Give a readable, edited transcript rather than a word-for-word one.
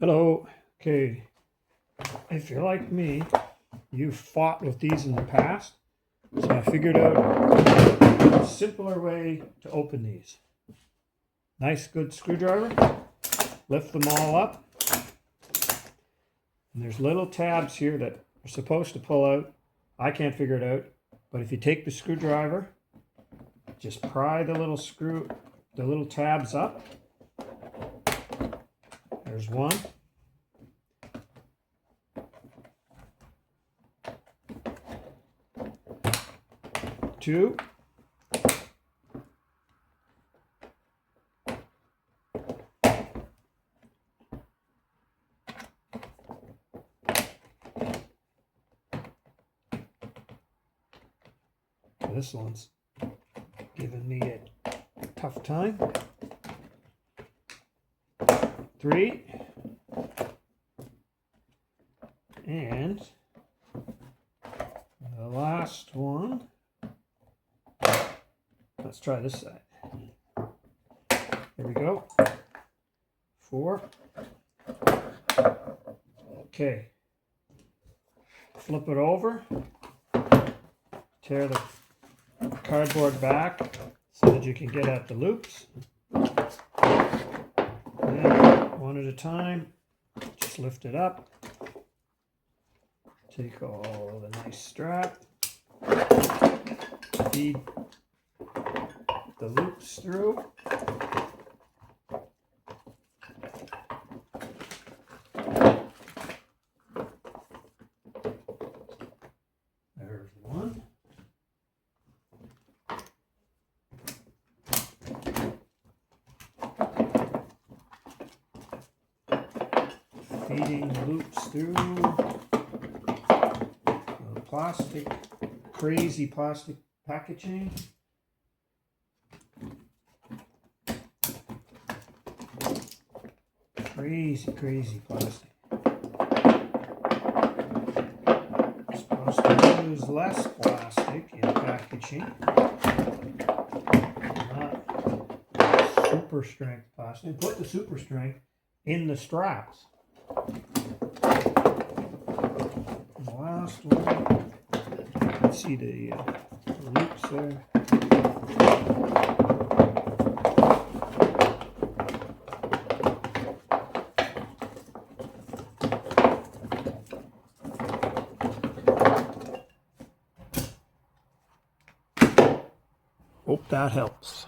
Hello. Okay, if you're like me, you've fought with these in the past, so I figured out a simpler way to open these. Nice good screwdriver, lift them all up, and there's little tabs here that are supposed to pull out. I can't figure it out, but if you take the screwdriver, just pry the little tabs up. There's one. Two. This one's giving me a tough time. Three. And the last one. Let's try this side. There we go. Four. Okay. Flip it over. Tear the cardboard back so that you can get at the loops. And one at a time, just lift it up. Take all the nice strap. Feed the loops through. There's one. Feeding the loops through. Plastic, crazy plastic packaging. Crazy plastic. Supposed to use less plastic in packaging, not super strength plastic. Put the super strength in the straps. And the last one, you can see the loops there. Hope that helps.